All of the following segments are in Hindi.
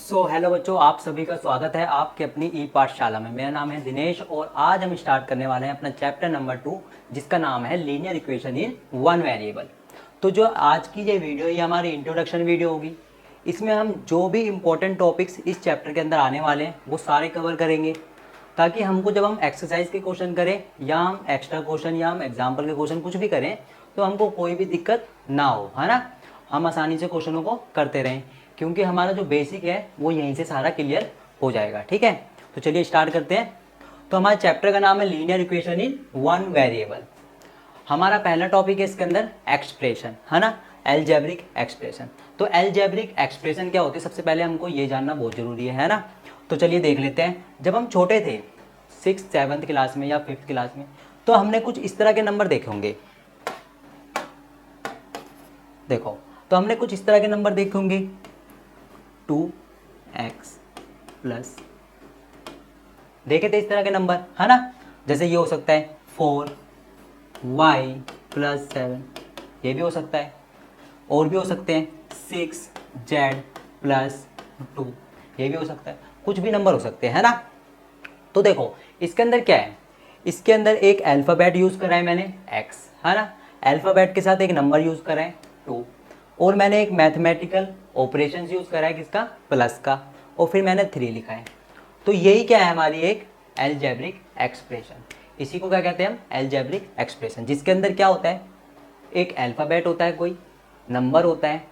हेलो बच्चों, आप सभी का स्वागत है आपके अपनी ई पाठशाला में। मेरा नाम है दिनेश और आज हम स्टार्ट करने वाले हैं अपना चैप्टर नंबर 2 जिसका नाम है linear equation in one variable. तो जो आज की ये वीडियो ये हमारी इंट्रोडक्शन वीडियो होगी। इसमें हम जो भी इम्पोर्टेंट टॉपिक्स इस चैप्टर के अंदर आने वाले हैं वो सारे कवर करेंगे, ताकि हमको जब हम एक्सरसाइज के क्वेश्चन करें या हम एक्स्ट्रा क्वेश्चन या हम एग्जाम्पल के क्वेश्चन कुछ भी करें तो हमको कोई भी दिक्कत ना हो, है ना। हम आसानी से क्वेश्चनों को करते रहें, क्योंकि हमारा जो बेसिक है वो यहीं से सारा क्लियर हो जाएगा। ठीक है, तो चलिए स्टार्ट करते हैं। तो हमारे चैप्टर का नाम है linear equation in one variable. हमारा पहला टॉपिक है इसके अंदर एक्सप्रेशन, है ना, अलजेब्रिक एक्सप्रेशन। तो अलजेब्रिक एक्सप्रेशन क्या होती है, सबसे पहले हमको ये जानना बहुत ज़रूरी है ना। तो चलिए देख लेते हैं। जब हम छोटे थे 6th-7th क्लास में या 5th क्लास में, तो हमने कुछ इस तरह के नंबर देखे होंगे। देखो, तो हमने कुछ इस तरह के नंबर देखे होंगे 2x प्लस, देखे थे इस तरह के नंबर, है ना। जैसे ये हो सकता है 4y प्लस 7, ये भी हो सकता है। और भी हो सकते हैं 6z प्लस 2, ये भी हो सकता है। कुछ भी नंबर हो सकते हैं, है ना। तो देखो इसके अंदर क्या है, इसके अंदर एक अल्फ़ाबेट यूज़ करा है मैंने x, है ना। अल्फ़ाबेट के साथ एक नंबर यूज़ करा है 2, और मैंने एक मैथमेटिकल ऑपरेशन यूज़ करा है किसका, प्लस का, और फिर मैंने 3 लिखा है। तो यही क्या है, हमारी एक अलजेब्रिक एक्सप्रेशन। इसी को क्या कहते हैं हम, अलजेब्रिक एक्सप्रेशन, जिसके अंदर क्या होता है, एक अल्फ़ाबेट होता है, कोई नंबर होता है,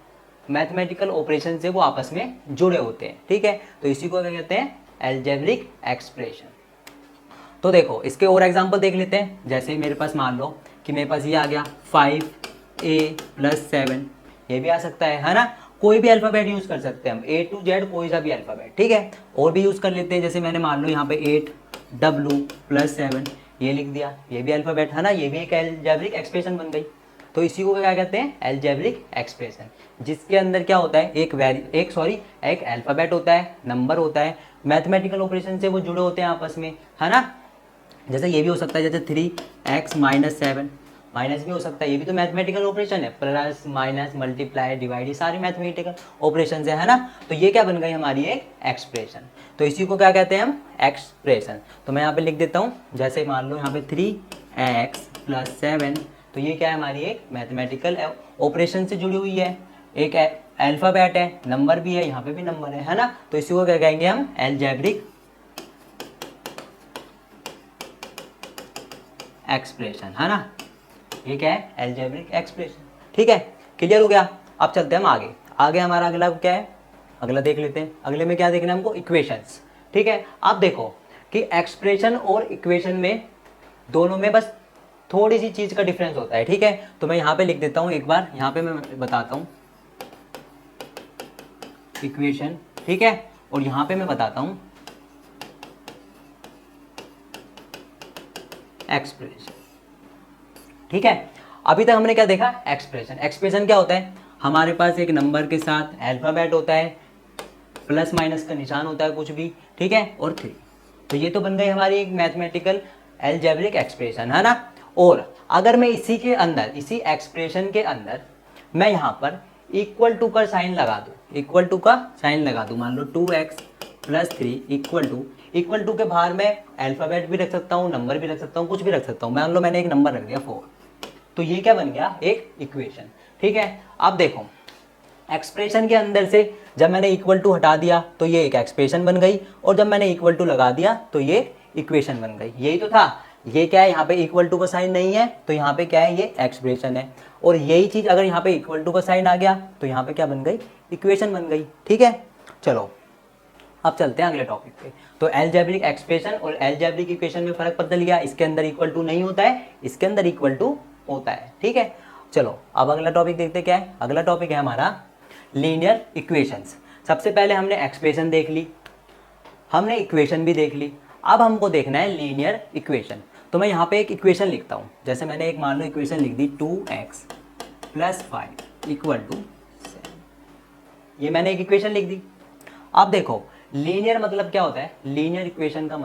मैथमेटिकल ऑपरेशन से वो आपस में जुड़े होते हैं। ठीक है, तो इसी को क्या कहते हैं, अलजेब्रिक एक्सप्रेशन। तो देखो इसके और एग्जांपल देख लेते हैं। जैसे मेरे पास मान लो कि मेरे पास ये आ गया 5a प्लस 7, ये भी आ सकता है ना। कोई भी अल्फ़ाबेट यूज़ कर सकते हैं हम, A to Z कोई सा भी अल्फ़ाबेट। ठीक है, और भी यूज़ कर लेते हैं। जैसे मैंने मान लो यहाँ पे 8w प्लस 7 ये लिख दिया, ये भी अल्फ़ाबेट है ना, ये भी एक अलजेब्रिक एक्सप्रेशन बन गई। तो इसी को क्या कहते हैं, अलजेब्रिक एक्सप्रेशन, जिसके अंदर क्या होता है, एक अल्फ़ाबेट होता है, नंबर होता है, मैथमेटिकल ऑपरेशन से वो जुड़े होते हैं आपस में, है ना। जैसे ये भी हो सकता है, जैसे 3x माइनस 7, माइनस भी हो सकता है, ये भी तो मैथमेटिकल ऑपरेशन है, प्लस माइनस मल्टीप्लाई डिवाइड, ये सारी मैथमेटिकल ऑपरेशन है ना। तो ये क्या बन गई, हमारी एक एक्सप्रेशन। तो इसी को क्या कहते हैं हम, एक्सप्रेशन। तो मैं यहाँ पे लिख देता हूँ, जैसे मान लो यहाँ पे 3x प्लस 7, तो ये क्या है, हमारी एक मैथमेटिकल ऑपरेशन से जुड़ी हुई है, एक अल्फ़ाबेट है, नंबर भी है, यहाँ पे भी नंबर है ना। तो इसी को क्या कहेंगे हम, अलजेब्रिक एक्सप्रेशन, है ना। ये क्या है, अलजेब्रिक एक्सप्रेशन। ठीक है, क्लियर हो गया। अब चलते हैं हम आगे। आगे हमारा अगला क्या है, अगला देख लेते हैं। अगले में क्या देखना है हमको, इक्वेशंस। ठीक है, आप देखो कि एक्सप्रेशन और इक्वेशन में दोनों में बस थोड़ी सी चीज़ का डिफरेंस होता है। ठीक है, तो मैं यहाँ पे लिख देता हूँ एक बार, यहाँ पे मैं बताता हूँ इक्वेशन, ठीक है, और यहाँ पे मैं बताता हूँ एक्सप्रेशन। ठीक है, अभी तक हमने क्या देखा, एक्सप्रेशन। एक्सप्रेशन क्या होता है, हमारे पास एक नंबर के साथ अल्फ़ाबेट होता है, प्लस माइनस का निशान होता है कुछ भी, ठीक है, और 3। तो ये तो बन गई हमारी एक मैथमेटिकल अलजेब्रिक एक्सप्रेशन, है ना। और अगर मैं इसी के अंदर, इसी एक्सप्रेशन के अंदर मैं यहाँ पर इक्वल टू का साइन लगा दूँ, इक्वल टू का साइन लगा दूँ, मान लो 2x प्लस 3 इक्वल टू के बाहर मैं अल्फ़ाबेट भी रख सकता हूँ, नंबर भी रख सकता हूँ, कुछ भी रख सकता हूँ। मान लो मैंने एक नंबर रख दिया 4, तो ये क्या बन गया, एक इक्वेशन। ठीक है, अब देखो एक्सप्रेशन के अंदर से जब मैंने इक्वल टू हटा दिया तो ये एक एक्सप्रेशन बन गई, और जब मैंने इक्वल टू लगा दिया तो ये इक्वेशन बन गई। यही तो था, ये क्या है, यहाँ पे इक्वल टू का साइन नहीं है तो यहाँ पे क्या है, ये एक्सप्रेशन है। और यही चीज़ अगर यहाँ पे इक्वल टू का साइन आ गया तो यहाँ पे क्या बन गई, इक्वेशन बन गई। ठीक है, चलो अब चलते हैं अगले टॉपिक पे। तो अलजेब्रिक एक्सप्रेशन और अलजेब्रिक इक्वेशन में फ़र्क पता चल गया, इसके अंदर इक्वल टू नहीं होता है, इसके अंदर इक्वल टू होता है। ठीक है, चलो अब अगला टॉपिक देखते क्या है। अगला टॉपिक है हमारा लीनियर इक्वेशंस। सबसे पहले हमने एक्सप्रेशन देख ली, हमने इक्वेशन भी देख ली, अब हमको देखना है लीनियर इक्वेशन। तो मैं यहाँ पे एक इक्वेशन लिखता हूँ, जैसे मैंने एक मान लो इक्वेशन लिख दी 2x प्लस 5 इक्वल टू 7, ये मैंने एक इक्वेशन लिख दी। अब देखो लीनियर मतलब क्या होता है, लीनियर इक्वेशन का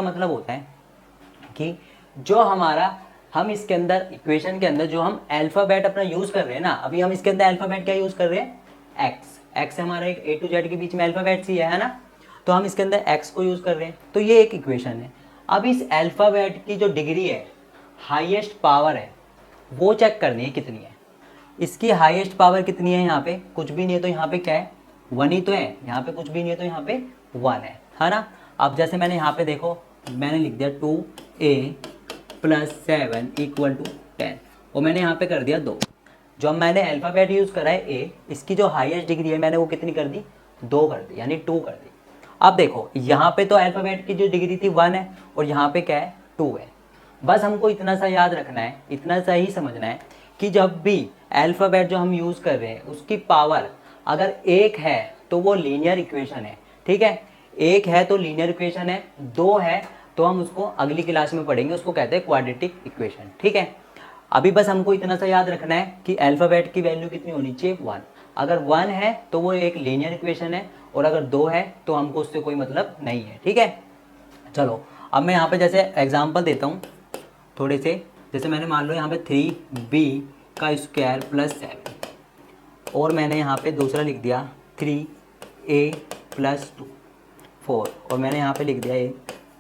मतलब होता है कि जो हमारा, हम इसके अंदर इक्वेशन के अंदर जो हम अल्फ़ाबेट अपना यूज़ कर रहे हैं ना, अभी हम इसके अंदर अल्फ़ाबेट क्या यूज़ कर रहे हैं, एक्स, एक्स हमारा एक ए टू जेड के बीच में अल्फ़ाबेट्स ही है ना, तो हम इसके अंदर एक्स को यूज़ कर रहे हैं, तो ये एक इक्वेशन है। अब इस अल्फ़ाबेट की जो डिग्री है, हाईएस्ट पावर है, वो चेक करनी है कितनी है। इसकी हाईएस्ट पावर कितनी है, यहाँ पे कुछ भी नहीं है तो यहाँ पे क्या है, 1 ही तो है, यहाँ पे कुछ भी नहीं है तो यहाँ पे 1 है ना। अब जैसे मैंने यहाँ पे देखो, मैंने लिख दिया 2a + 7 = 10 और मैंने यहाँ पे कर दिया 2। जो मैंने अल्फ़ाबेट यूज़ करा है ए, इसकी जो हाईएस्ट डिग्री है मैंने वो कितनी कर दी, 2 कर दी, यानी 2 कर दी। अब देखो यहाँ पे तो अल्फ़ाबेट की जो डिग्री थी 1 है और यहाँ पे क्या है, 2 है। बस हमको इतना सा याद रखना है, इतना सा ही समझना है कि जब भी अल्फ़ाबेट जो हम यूज़ कर रहे हैं उसकी पावर अगर 1 है तो वो लीनियर इक्वेशन है, ठीक है। 1 है तो लीनियर इक्वेशन है, 2 है तो हम उसको अगली क्लास में पढ़ेंगे, उसको कहते हैं क्वाड्रेटिक इक्वेशन, ठीक है। अभी बस हमको इतना सा याद रखना है कि अल्फ़ाबेट की वैल्यू कितनी होनी चाहिए, 1। अगर 1 है तो वो एक लीनियर इक्वेशन है और अगर 2 है तो हमको उससे कोई मतलब नहीं है, ठीक है। चलो अब मैं यहाँ पे जैसे एग्जांपल देता हूँ थोड़े से। जैसे मैंने मान लो यहाँ पे 3b² + 7 और मैंने यहाँ पे दूसरा लिख दिया 3a + 2 4 और मैंने यहाँ पे लिख दिया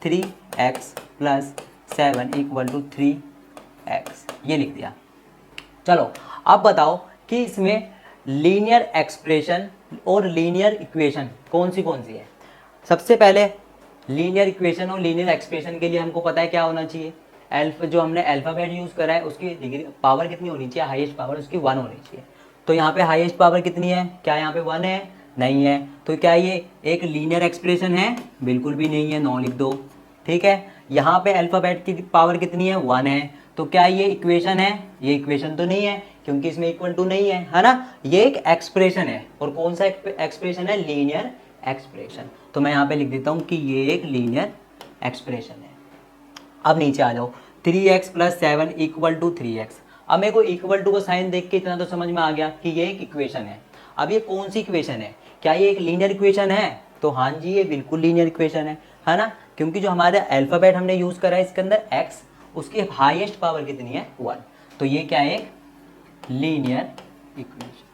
3x + 7 = 3x, ये लिख दिया। चलो अब बताओ कि इसमें लीनियर एक्सप्रेशन और लीनियर इक्वेशन कौन सी है। सबसे पहले लीनियर इक्वेशन और लीनियर एक्सप्रेशन के लिए हमको पता है क्या होना चाहिए, जो हमने अल्फ़ाबेट यूज़ करा है उसकी डिग्री पावर कितनी होनी चाहिए, हाईएस्ट पावर उसकी 1 होनी चाहिए। तो यहाँ पे हाईएस्ट पावर कितनी है, क्या यहाँ पे 1 है, नहीं है, तो क्या ये एक लीनियर एक्सप्रेशन है, बिल्कुल भी नहीं है, 9 लिख दो, ठीक है। यहाँ पे अल्फ़ाबेट की पावर कितनी है, 1 है, तो क्या ये इक्वेशन है, ये इक्वेशन तो नहीं है क्योंकि इसमें = नहीं है ना, ये एक एक्सप्रेशन है। और कौन सा एक्सप्रेशन है, लीनियर एक्सप्रेशन। तो मैं यहाँ पे लिख देता हूँ कि ये एक लीनियर एक्सप्रेशन है। अब नीचे आ जाओ, 3x + 7 = 3x। अब मेरे को इक्वल टू का साइन देख के इतना तो समझ में आ गया कि ये एक इक्वेशन है। अब ये कौन सी इक्वेशन है, क्या ये एक लीनियर इक्वेशन है, तो हाँ जी ये बिल्कुल लीनियर इक्वेशन है ना, क्योंकि जो हमारे अल्फ़ाबेट हमने यूज़ करा है इसके अंदर x, उसकी हाईएस्ट पावर कितनी है, 1। तो ये क्या है, एक लीनियर इक्वेशन,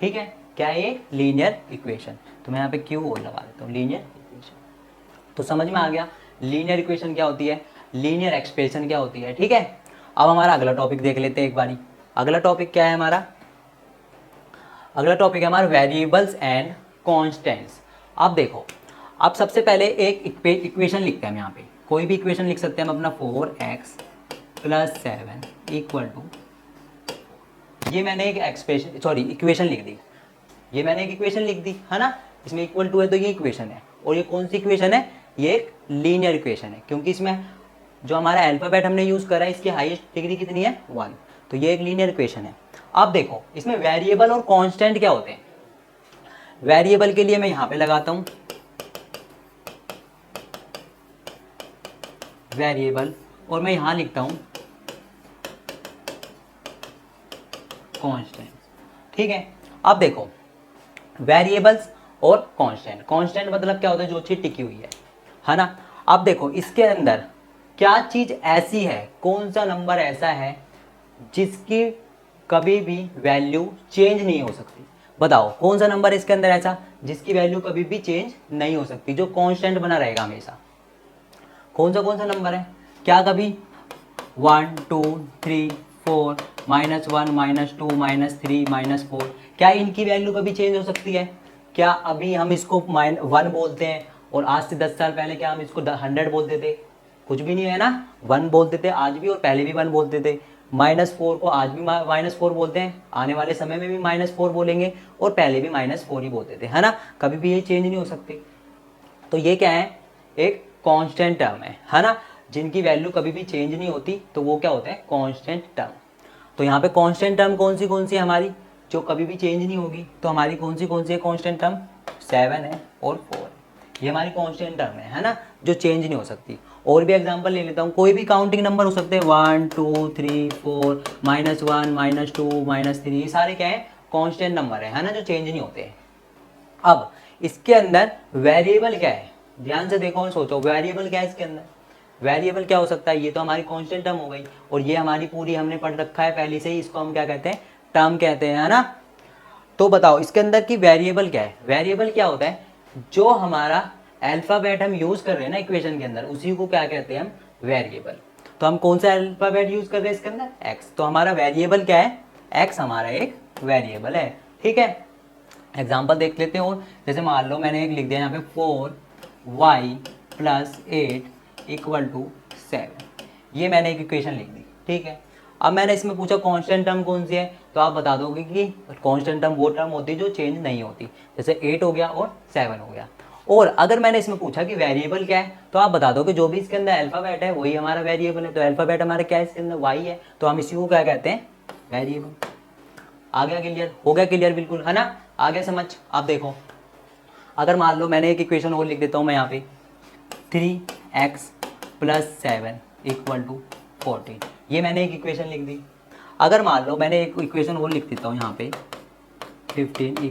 ठीक है। क्या है, एक लीनियर इक्वेशन। तो मैं यहाँ पे क्यू और लगा देता हूँ, लीनियर इक्वेशन। तो समझ में आ गया लीनियर इक्वेशन क्या होती है, लीनियर एक्सप्रेशन क्या होती है, ठीक है। अब हमारा अगला टॉपिक देख लेते हैं एक बारी। अगला टॉपिक क्या है हमारा, अगला टॉपिक है हमारा वेरिएबल्स एंड कॉन्स्टेंट्स। अब देखो, अब सबसे पहले एक इक्वेशन लिखते हैं हम, यहाँ पे कोई भी इक्वेशन लिख सकते हैं हम अपना, 4x + 7 = ये मैंने एक इक्वेशन लिख दी, ये मैंने एक इक्वेशन लिख दी है ना, इसमें = है तो ये इक्वेशन है। और ये कौन सी इक्वेशन है, ये एक लीनियर इक्वेशन है, क्योंकि इसमें जो हमारा अल्फ़ाबेट हमने यूज़ करा है इसकी हाईएस्ट डिग्री कितनी है, 1। तो ये एक लीनियर इक्वेशन है। अब देखो इसमें वेरिएबल और कांस्टेंट क्या होते हैं। वेरिएबल के लिए मैं यहाँ पे लगाता हूँ वेरिएबल और मैं यहाँ लिखता हूँ कांस्टेंट, ठीक है। अब देखो वेरिएबल्स और कांस्टेंट मतलब क्या होता है, जो चीज़ टिकी हुई है ना। अब देखो इसके अंदर क्या चीज़ ऐसी है, कौन सा नंबर ऐसा है जिसकी कभी भी वैल्यू चेंज नहीं हो सकती। बताओ कौन सा नंबर इसके अंदर ऐसा जिसकी वैल्यू कभी भी चेंज नहीं हो सकती, जो कांस्टेंट बना रहेगा हमेशा। कौन सा नंबर है, क्या कभी 1 2 3 4 -1 -2 -3 -4, क्या इनकी वैल्यू कभी चेंज हो सकती है। क्या अभी हम इसको 1 बोलते हैं और आज से 10 साल पहले क्या हम इसको 100 बोलते थे, कुछ भी नहीं है ना, 1 बोलते थे आज भी और पहले भी 1 बोलते थे। -4 को आज भी -4 बोलते हैं, आने वाले समय में भी -4 बोलेंगे और पहले भी -4 ही बोलते थे, है ना, कभी भी ये चेंज नहीं हो सकते। तो ये क्या है, एक कांस्टेंट टर्म है ना, जिनकी वैल्यू कभी भी चेंज नहीं होती, तो वो क्या होता है, कांस्टेंट टर्म। तो यहाँ पे कांस्टेंट टर्म कौन सी है हमारी, जो कभी भी चेंज नहीं होगी, तो हमारी कौन सी है कांस्टेंट टर्म, 7 है और 4 है, ये हमारी कांस्टेंट टर्म है ना, जो चेंज नहीं हो सकती। और भी एग्जांपल ले लेता हूँ, कोई भी काउंटिंग नंबर हो सकते हैं, 1 2 3 4 -1 -2 -3, ये सारे क्या है, कांस्टेंट नंबर है ना, जो चेंज नहीं होते हैं। अब इसके अंदर वेरिएबल क्या है, ध्यान से देखो और सोचो, वेरिएबल क्या है इसके अंदर, वेरिएबल क्या हो सकता है, ये तो हमारी कांस्टेंट टर्म हो गई और ये हमारी पूरी हमने पढ़ रखा है पहले से ही, इसको हम क्या कहते हैं, टर्म कहते हैं, है ना। तो बताओ इसके अंदर की वेरिएबल क्या है। वेरिएबल क्या होता है, जो हमारा अल्फ़ाबेट हम यूज कर रहे हैं ना इक्वेशन के अंदर, उसी को क्या कहते हैं हम, वेरिएबल। तो हम कौन सा अल्फ़ाबेट यूज कर रहे हैं इसके अंदर, एक्स। तो हमारा वेरिएबल क्या है, एक्स हमारा एक वेरिएबल है। ठीक है, एग्जाम्पल देख लेते हैं। और जैसे मान लो मैंने एक लिख दिया यहाँ पे 4y + 8 = 7, ये मैंने एक इक्वेशन लिख दी। ठीक है, अब मैंने इसमें पूछा कांस्टेंट टर्म कौन सी है, तो आप बता दोगे कि कांस्टेंट टर्म वो टर्म होती है जो चेंज नहीं होती, जैसे 8 हो गया और 7 हो गया। और अगर मैंने इसमें पूछा कि वेरिएबल क्या है, तो आप बता दो कि जो भी इसके अंदर अल्फ़ाबेट है वही हमारा वेरिएबल है। तो अल्फ़ाबेट हमारा क्या है, इसके अंदर y है, तो हम इसी को क्या कहते हैं, वेरिएबल। आ गया क्लियर, हो गया क्लियर, बिल्कुल है ना, आ गया समझ। आप देखो, अगर मान लो मैंने एक इक्वेशन और लिख देता हूँ मैं यहाँ पे 3x + 7 = 14, ये मैंने एक इक्वेशन लिख दी। अगर मान लो मैंने एक इक्वेशन और लिख देता हूँ यहाँ पे 15 =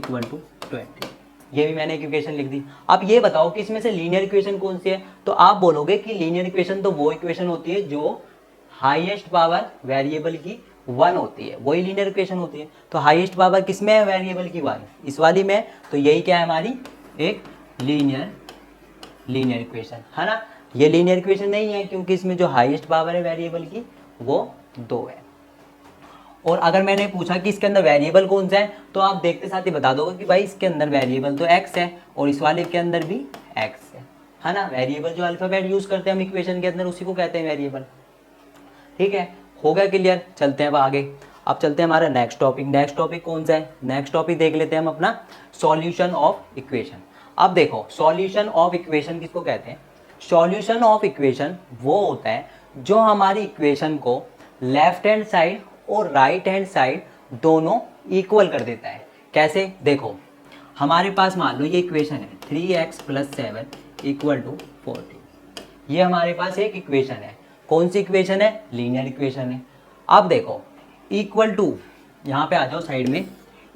20, ये भी मैंने एक इक्वेशन लिख दी। अब ये बताओ कि इसमें से लीनियर इक्वेशन कौन सी है, तो आप बोलोगे कि लीनियर इक्वेशन तो वो इक्वेशन होती है जो हाईएस्ट पावर वेरिएबल की 1 होती है, वही लीनियर इक्वेशन होती है। तो हाईएस्ट पावर किस में है, वेरिएबल की 1, इस वाली में। तो यही क्या है, हमारी एक लीनियर इक्वेशन है ना। ये लीनियर इक्वेशन नहीं है क्योंकि इसमें जो हाईएस्ट पावर है वेरिएबल की वो 2 है। और अगर मैंने पूछा कि इसके अंदर वेरिएबल कौन सा है, तो आप देखते साथ ही बता दोगे कि भाई इसके अंदर वेरिएबल तो x है और इस वाले के अंदर भी x है ना। वेरिएबल जो अल्फ़ाबेट यूज करते हैं हम इक्वेशन के अंदर, उसी को कहते हैं वेरिएबल। ठीक है, हो गया क्लियर, चलते हैं अब आगे। अब चलते हैं हमारा नेक्स्ट टॉपिक। नेक्स्ट टॉपिक कौन सा है, नेक्स्ट टॉपिक देख लेते हैं हम अपना सॉल्यूशन ऑफ इक्वेशन। अब देखो सॉल्यूशन ऑफ इक्वेशन किसको कहते हैं, सॉल्यूशन ऑफ इक्वेशन वो होता है जो हमारी इक्वेशन को लेफ्ट हैंड साइड और राइट हैंड साइड दोनों इक्वल कर देता है। कैसे, देखो हमारे पास मान लो ये इक्वेशन है 3x + 7 = 14, ये हमारे पास एक इक्वेशन है। कौन सी इक्वेशन है, लीनियर इक्वेशन है। अब देखो इक्वल टू, यहाँ पे आ जाओ साइड में,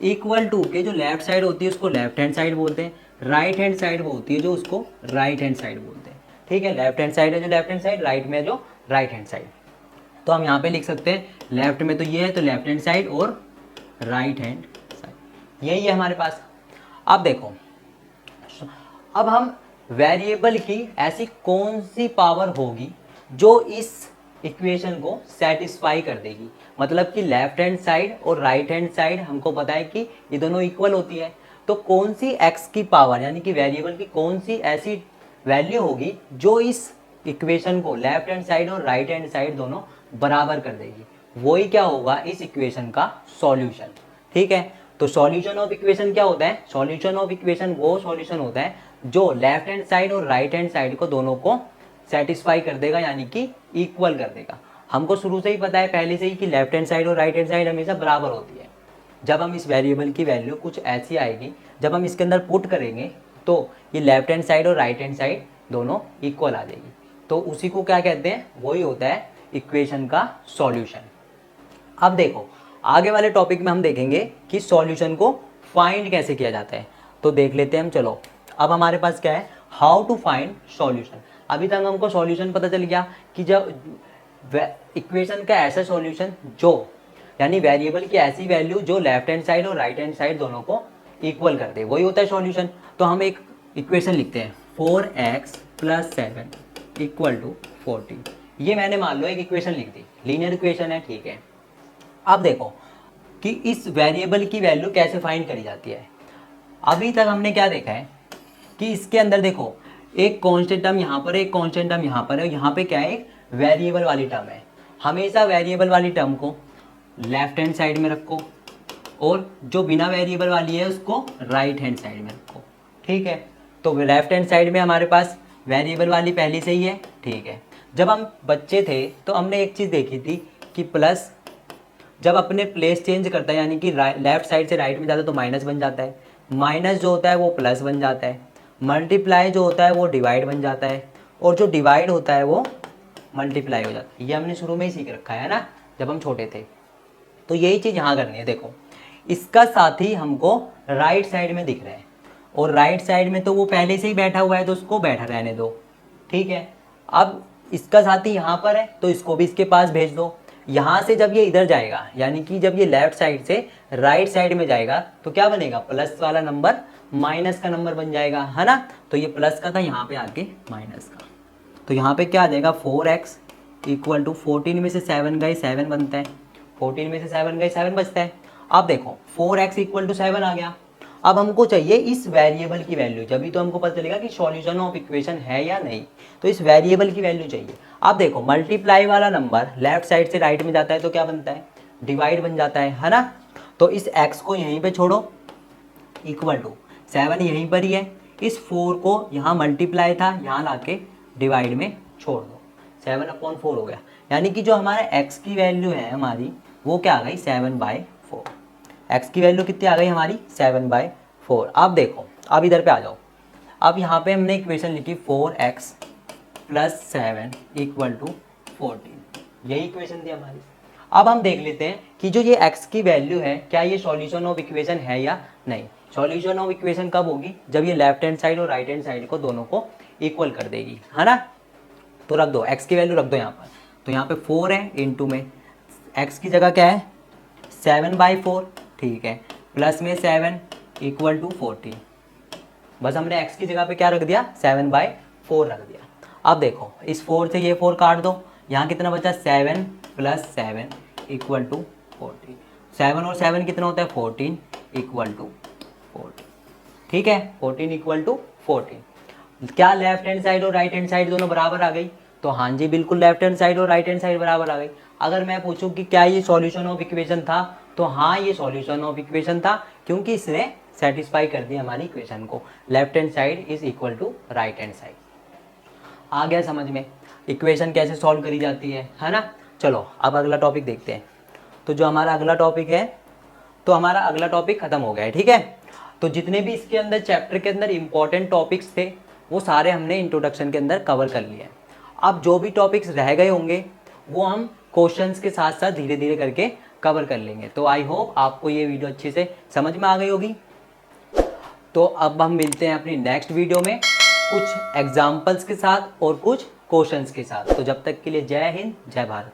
इक्वल टू के जो लेफ्ट साइड होती है उसको लेफ्ट हैंड साइड बोलते हैं, राइट हैंड साइड वो होती है जो उसको राइट हैंड साइड बोलते हैं। ठीक है, लेफ्ट हैंड साइड है जो लेफ्ट हैंड साइड, राइट में जो राइट हैंड साइड। तो हम यहाँ पे लिख सकते हैं लेफ्ट में तो ये है तो लेफ्ट हैंड साइड और राइट हैंड साइड, यही है हमारे पास। अब देखो, अब हम वेरिएबल की ऐसी कौन सी पावर होगी जो इस इक्वेशन को सेटिस्फाई कर देगी, मतलब कि लेफ्ट हैंड साइड और राइट हैंड साइड हमको पता है कि ये दोनों इक्वल होती है। तो कौन सी x की पावर यानी कि वेरिएबल की कौन सी ऐसी वैल्यू होगी जो इस इक्वेशन को लेफ्ट हैंड साइड और राइट हैंड साइड दोनों बराबर कर देगी, वही क्या होगा इस इक्वेशन का सॉल्यूशन। ठीक है, तो सॉल्यूशन ऑफ इक्वेशन क्या होता है, सॉल्यूशन ऑफ इक्वेशन वो सॉल्यूशन होता है जो लेफ्ट हैंड साइड और राइट हैंड साइड को दोनों को सेटिस्फाई कर देगा, यानी कि इक्वल कर देगा। हमको शुरू से ही पता है पहले से ही कि लेफ्ट हैंड साइड और राइट हैंड साइड हमेशा बराबर होती है। जब हम इस वेरिएबल की वैल्यू कुछ ऐसी आएगी, जब हम इसके अंदर पुट करेंगे तो ये लेफ्ट हैंड साइड और राइट हैंड साइड दोनों इक्वल आ जाएगी, तो उसी को क्या कहते हैं, वही होता है इक्वेशन का सॉल्यूशन। अब देखो आगे वाले टॉपिक में हम देखेंगे कि सॉल्यूशन को फाइंड कैसे किया जाता है, तो देख लेते हैं हम। चलो अब हमारे पास क्या है, हाउ टू फाइंड सॉल्यूशन। अभी तक हमको सॉल्यूशन पता चल गया कि जब इक्वेशन का ऐसा सॉल्यूशन जो यानी वेरिएबल की ऐसी वैल्यू जो लेफ्ट हैंड साइड और राइट हैंड साइड दोनों को इक्वल कर दे, वही होता है सॉल्यूशन। तो हम एक इक्वेशन लिखते हैं 4x + 7 = 14, ये मैंने मान लो एक इक्वेशन लिख दी, लीनियर इक्वेशन है। ठीक है, अब देखो कि इस वेरिएबल की वैल्यू कैसे फाइंड करी जाती है। अभी तक हमने क्या देखा है कि इसके अंदर देखो एक कांस्टेंट टर्म यहाँ पर है, एक कांस्टेंट टर्म यहाँ पर है, यहाँ पे क्या है, एक वेरिएबल वाली टर्म है। हमेशा वेरिएबल वाली टर्म को लेफ्ट हैंड साइड में रखो और जो बिना वेरिएबल वाली है उसको राइट हैंड साइड में रखो। ठीक है, तो लेफ्ट हैंड साइड में हमारे पास वेरिएबल वाली पहले से ही है। ठीक है, जब हम बच्चे थे तो हमने एक चीज़ देखी थी कि प्लस जब अपने प्लेस चेंज करता है यानी कि लेफ्ट साइड से राइट में जाता है तो माइनस बन जाता है, माइनस जो होता है वो प्लस बन जाता है, मल्टीप्लाई जो होता है वो डिवाइड बन जाता है, और जो डिवाइड होता है वो मल्टीप्लाई हो जाता है। ये हमने शुरू में ही सीख रखा है ना जब हम छोटे थे। तो यही चीज़ यहाँ करनी है। देखो इसका साथी हमको राइट साइड में दिख रहा है और राइट साइड में तो वो पहले से ही बैठा हुआ है तो उसको बैठा रहने दो। ठीक है, अब इसका साथी यहाँ पर है तो इसको भी इसके पास भेज दो, यहाँ से जब ये इधर जाएगा, यानी कि जब ये लेफ्ट साइड से राइट साइड में जाएगा तो क्या बनेगा, प्लस वाला नंबर माइनस का नंबर बन जाएगा, है ना। तो ये प्लस का था, यहाँ पे आके माइनस का। तो यहाँ पे क्या आ जाएगा, 4x इक्वल टू 14 में से 7 गए 7 बनता है, 14 में से 7 गए 7 बचता है। अब देखो 4x इक्वल टू 7 आ गया। अब हमको चाहिए इस वेरिएबल की वैल्यू, जब भी तो हमको पता चलेगा कि सॉल्यूशन ऑफ इक्वेशन है या नहीं। तो इस वेरिएबल की वैल्यू चाहिए। अब देखो मल्टीप्लाई वाला नंबर लेफ्ट साइड से राइट में जाता है तो क्या बनता है, डिवाइड बन जाता है ना। तो इस x को यहीं पे छोड़ो, इक्वल टू 7 यहीं पर ही है, इस 4 को यहाँ मल्टीप्लाई था यहाँ लाके डिवाइड में छोड़ दो, 7/4 हो गया। यानी कि जो हमारे x की वैल्यू है हमारी वो क्या आ गई, 7/4। x की वैल्यू कितनी आ गई हमारी, 7/4। अब देखो, अब इधर पे आ जाओ। अब यहाँ पे हमने इक्वेशन लिखी 4x + 7 इक्वल टू 14, यही इक्वेशन थी हमारी। अब हम देख लेते हैं कि जो ये x की वैल्यू है क्या ये सॉल्यूशन ऑफ इक्वेशन है या नहीं। सॉल्यूशन ऑफ इक्वेशन कब होगी, जब ये लेफ्ट हैंड साइड और राइट हैंड साइड को दोनों को इक्वल कर देगी, है ना। तो रख दो x की वैल्यू रख दो यहाँ पर। तो यहाँ पे 4 है, इनटू में x की जगह क्या है 7/4, ठीक है, प्लस में 7 इक्वल टू 14। बस हमने x की जगह पे क्या रख दिया, 7/4 रख दिया। अब देखो इस 4 से ये 4 काट दो, यहाँ कितना बचा, 7 + 7 इक्वल टू 14। 7 और 7 कितना होता है, 14 इक्वल टू 14, ठीक है, 14 इक्वल टू 14। क्या लेफ्ट हैंड साइड और राइट हैंड साइड दोनों बराबर आ गई, तो हाँ जी बिल्कुल लेफ्ट हैंड साइड और राइट हैंड साइड बराबर आ गई। अगर मैं पूछूं कि क्या ये सॉल्यूशन ऑफ इक्वेशन था, तो हाँ ये सॉल्यूशन ऑफ इक्वेशन था, क्योंकि इसने सेटिस्फाई कर दिया हमारी इक्वेशन को, left hand side is equal to right hand side. आ गया समझ में इक्वेशन कैसे सॉल्व करी जाती है ना। चलो अब अगला टॉपिक देखते हैं। तो जो हमारा अगला टॉपिक है, तो हमारा अगला टॉपिक खत्म हो गया है, ठीक है। तो जितने भी इसके अंदर चैप्टर के अंदर इंपॉर्टेंट टॉपिक्स थे वो सारे हमने इंट्रोडक्शन के अंदर कवर कर लिए। अब जो भी टॉपिक्स रह गए होंगे वो हम क्वेश्चंस के साथ साथ धीरे धीरे करके कवर कर लेंगे। तो आई होप आपको ये वीडियो अच्छे से समझ में आ गई होगी। तो अब हम मिलते हैं अपनी नेक्स्ट वीडियो में कुछ एग्जाम्पल्स के साथ और कुछ क्वेश्चंस के साथ। तो जब तक के लिए जय हिंद, जय भारत।